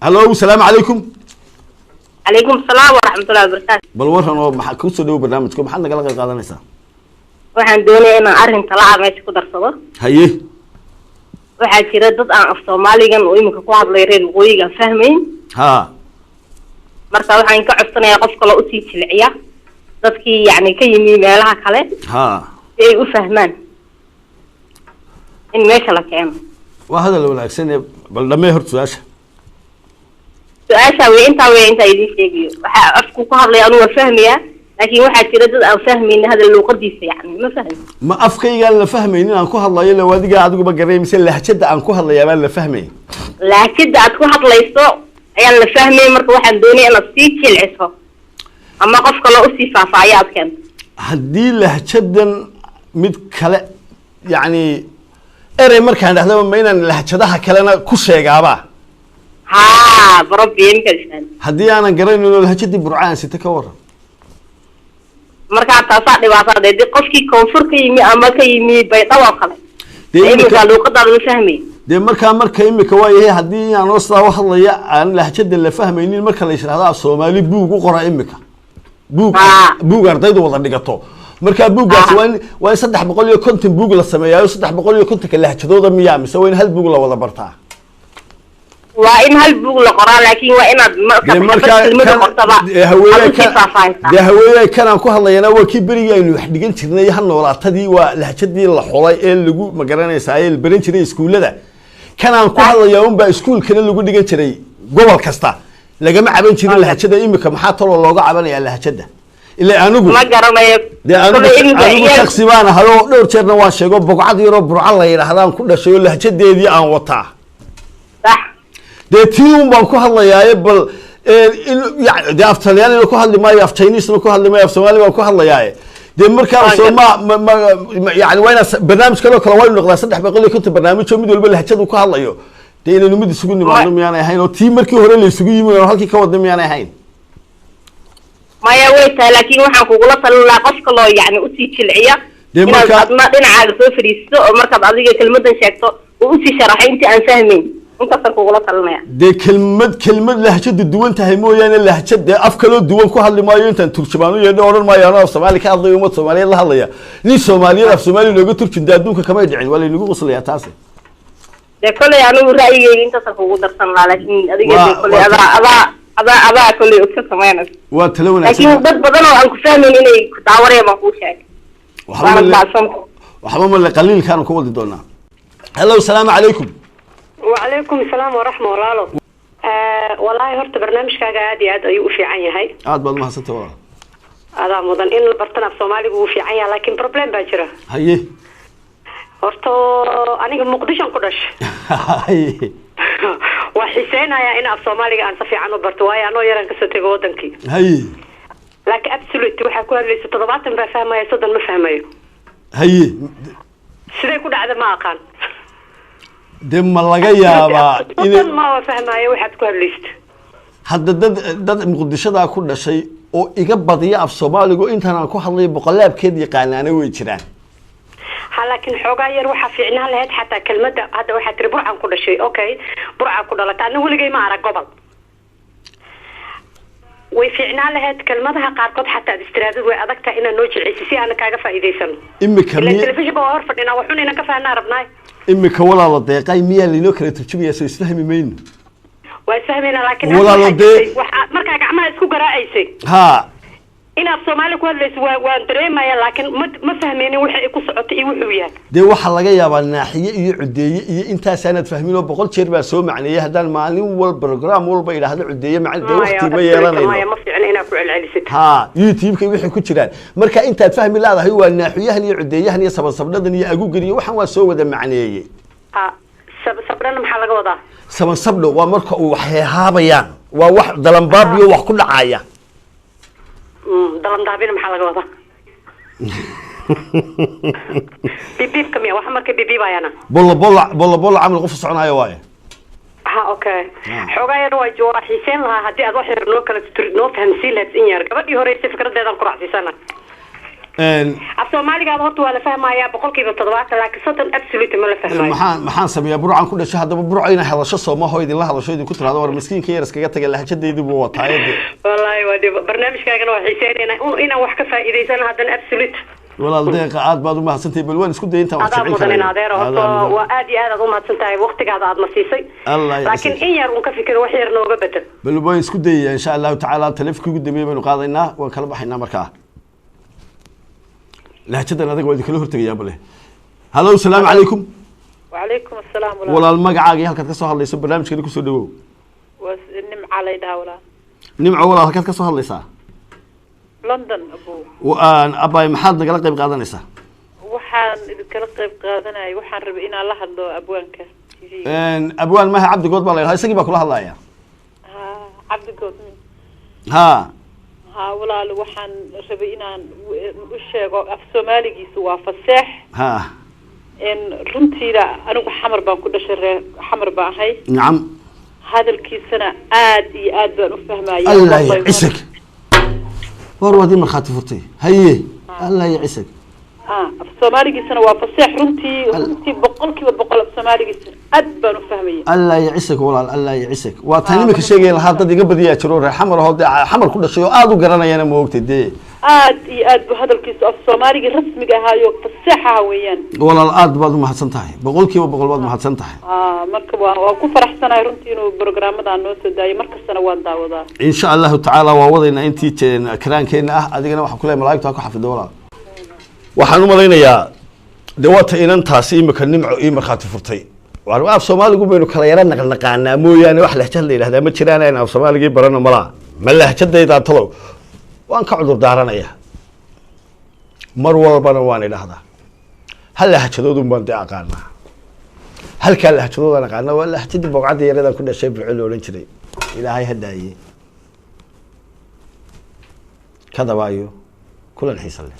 هلو السلام عليكم. عليكم السلام ورحمة الله وبركاته. بل ورهن ما كوسو دو برنامجكم محل نقل قادنيسا. waxaan doonayaa inaan arrin talaa meesha ku darsado. haye waxaa jira dad aan af Soomaaligan oo imika ku hadlay reer waqooyiga fahmayn. ha marka waxaan ka codsanayaa qof kale u sii jilciya dadkii yani ka yimi meelaha kale. ha si ay u fahmaan in meesha la keeno. waa hadal wanaagsan bal dhamee horta su-aasha way inta idin sheegiyo waxa afku ku hadlay anu fahmaya laakiin waxa jira dad aan fahmayn hadal luqadiisa yani ma fahmin ma afkayga la fahmaynin aan ku hadlayo la wadiga adigu ba gareeymisa lahjada aan ku hadlayaa baan la fahmay lahjada aad ku hadlayso ayaan la fahmay marka waxaan doonayaa inaad sii jilciso ama qof kale u sii faafaayo aad keento haddii lahjadan mid kale yani erey markaan dhahdaba ma inaan lahjadaha kalena ku sheegaaba ها بربي يمكن هدي أنا قرينا إنه الهجدي برعان ستكورة مركز تصادق وصادق دي قفكي كونفور كيمي أما كيمي بيطوى خلاص دي قالوا قدر نفهمي دي مركا يمي كواي هدي أنا وصلها واحد يا أنا الهجدي اللي فهميني المركا اللي يشرح هذا الصومالي بوق وقرأ يميك بوق أرتيدو وضع نقطه مركا بوق وين صدح بقول لي كنت بوق للسمايا وصدح بقول لي كنت كاللهجدو ذا ميامي سوين هالبوق لا وضع برتاح وإن هالبوق لقرا لكن وإن ده هوية كان أكو هلا ينا وكبري إنه واحد يقول ترني هالنا ولا تدي ولهجدي الحولاي اللي جو مقرنة سايل برينشري سكول ده كان أكو هلا يوم بسكول كان اللي جو يقول تري قبل كستا لجماعة برينشري الهجدة إمك محاط ولا لقى عبني الهجدة اللي أنا أقول ده أنا شخص ما أنا هلو نور ترنا واشة جو بقعد يرب الله يرحلان كل شيء الهجدة دي أنا وطع صح ده تيوم بانكو هلا يا يبل يعني ده أفتاليان اللي كو هلا ما يفتينيس اللي كو هلا ما يفتوالي بانكو هلا يا ده مركز ما يعني وين برنامج كله وين نقدر صدق بقول لك كنت برنامج شو مدول بله هتشد وكو هلا يو ده إنه نمد سجون معلوم يعني هين وتيم مركز هو اللي سجون من هالكي كودم يعني هين ما يويت لكن وحنا كقولة صلوا قفك الله يعني أسيت العيا ده مركز ما دين على سفر السوق مركز عزيزي كلمة شكته وأسي شرح أنت أنفهمين انت صرفوا غلط علينا دي كلمه لهجه دوان تهي mooyaan lahjada afkalo duwan ku hadli maayo intaan turjumaano iyo dooran maayo Soomaali ka hadlayo umad Soomaaliyeed la hadlaya ni Soomaaliyeed af Soomaali looga turjunta adduunka kama dhicin wala inagu qoslaya taas de kale anu raayigay inta sarfu darsan laakiin adiga de kale ada kale u ka sameeyay waa talo wanaagsan laakiin dad badan oo aan ku fahmin inay ku daawareen ma ku sheeg waxba ma la qaliil kan ku wadi doonaa hello السلام عليكم وعليكم السلام ورحمة الله والله هرت برنامج عادي هذا يوفي عني هاي عاد بعد ما حسيت والله هذا مدن إن البرتنا في الصومالي يوفي عني لكن بروبلم باجرة هاي هرت أنا مقدش أنقدش هاي وحسين يا إن الصومالي أنا صفي عنه برتواي أنا يران كسرت جودنكي هاي لكن أبسوليت وحكوا لي ستضبط ما فهمه يصدق ما فهمه هاي سيدا يكون هذا ما كان دم laga yaabaa in ma fahmaayo waxaad ku hadlayst hadda dad muqdishada ku dhashay oo iga badiya af Soomaaligu intaan aan ku hadlay boqolaabkeed yaqaanaana way jiraan laakiin xogaa yar waxa fiicnaa lahayd xataa kelmadda hadda waxa tiri burcan ku dhashay okay burca ku dhalatay anigu waligay ma arag gobol way fiicnaa lahayd kelmadaha qaarkood xataa istiraadad way adagtaa inaan noo jilciso si aan kaaga faa'iideysano imika telefishinka waa hor fadhina wuxuuna inaan ka fahnaa rabnaa imika walaalo deeqay miyaa linoo kala turjumaya soo isfahmi mayno waa isfahmayna laakiin walaalo markaa gacmaha isku garaacaysay ha inaad Soomaali ku hadlayso waan dareemaya laakiin ma fahmeynin waxa ay ku socoto iyo wuxuu yahay de waxa laga yaabaa naaxiye iyo cudeeye iyo intaas aanad fahmin oo boqol jeer baa soo macneeyay hadaan maalin wal program walba ilaahdo cudeeye macna de waqti ma yeelanayno ma fiicna inaad ku celcelisid ha YouTube-ka wixii ku jiraan marka intaad fahmi laadahay waa naaxiyahan iyo cudeeyahan iyo sababnadan iyo agugan iyo waxan waa soo wada macneeyay ha sababna maxaa laga wadaa sababdo waa marka uu wax heehaabayaan waa wax dalanbaab iyo wax ku dhacaya dalan daabina maxaa laga wadaa bibib kamiya waxa markay bibibayana bolla amal qof soconayo waaye ha okay xogaayada waa jooga xiiseen laha hadii aad wax yar noo kala noo fahamsiin lahayd in yar gabadhii hore si fikradeedan ku raacsiisana Soomaaliga horta waa la fahmayaa boqolkiiba 70 laakiin soddon absolute ma la fahmayo maxaan sameeyaa burcan ku dhashay hadaba burcayna hadasho Soomaha idin la hadasho idin ku tiraado war miskiinka yar iskaga tagay lahjadeedii buu wataayade wallahi waa barnaamijkaagana waa xiiseynayna inaan wax ka faa'iideysan haddana absolute walaal deeqa aad baad u mahadsantahay bal waan isku daynta wax jecel karin waa aad iyo aad u mahadsantahay waqtigaada aad nasiisay laakiin in yar uu ka fikiro wax yar nooga bedel bal waan isku dayay insha Allah ta'ala telefoonka ugu dambeeyay baynu qaadaynaa waan kala baxaynaa markaa lahjadan adiga waa idin kala hortagayaa bale hallo salaamu calaykum وعليكم السلام walaal magacaaga halkaad ka soo hadlayso barnaamijkeena ku soo dhawow nimca leedahay walaal nimco walaal halkaad ka soo hadlaysaa London abu waan abay maxaad nagala qayb qaadanaysaa waxaan idinkala qayb qaadanay waxaan rabay inaan la hadlo abwaanka abwaan maaha cabdigood baa leeyahay isagii baa kula hadlaaya cabdigood walaal waxaan rabay inaan u sheego af Soomaaligiisu waa fasax runtiida anigu xamar baan ku dhashay xamar baan ahay nacam hadalkiisana aad iyo aad baan u fahmayaa Allah ya isag war wadi marxaati furtay haye Allah ya isag Soomaaligiisana waa fasax runtii boqolkiiba boqol Soomaaligiisana aad baan u fahmayaa Allah ya isag walaal Allah ya isag waa tani ma ka sheegay lahaa dad iga badiyaa jiro reer xamar xamar ku dhashay oo aad u garanayana ma ogtay aad iyo aad hadalkiisu af Soomaaliga rasmiga ahaayo fasaxa weeyaan walaal aad baad u mahadsan tahay boqolkiiba boqol baad mahadsan tahay marka waan ku faraxsanahay runtii inuu barnaamijada noo soo daayo markastana waan daawadaa insha Allah ta'ala waa wadayna intii karaankeena ah adigana waxa ku leeyahay malaa'igtu ku xafido walaal waxaan u malaynayaa dawata inantaasi imika nimco iyo marxaati furtay waan af Soomaaligu baynu kala yara naqnaqaanaa mooyaane wax lahjad la yiraahdaa ma jiraan in af Soomaaliga barano mala ma lahjadayda talo waan ka cudur daaranaya mar walbana waan idhaahdaa hal lahjadoodu baan aqaanaa halka lahjadooda aqaanaa waa lahjadii boqcada yarada ku dhashay bilcil oran jiray ilaahay hadaaye kadabaayo kulan xiisan leh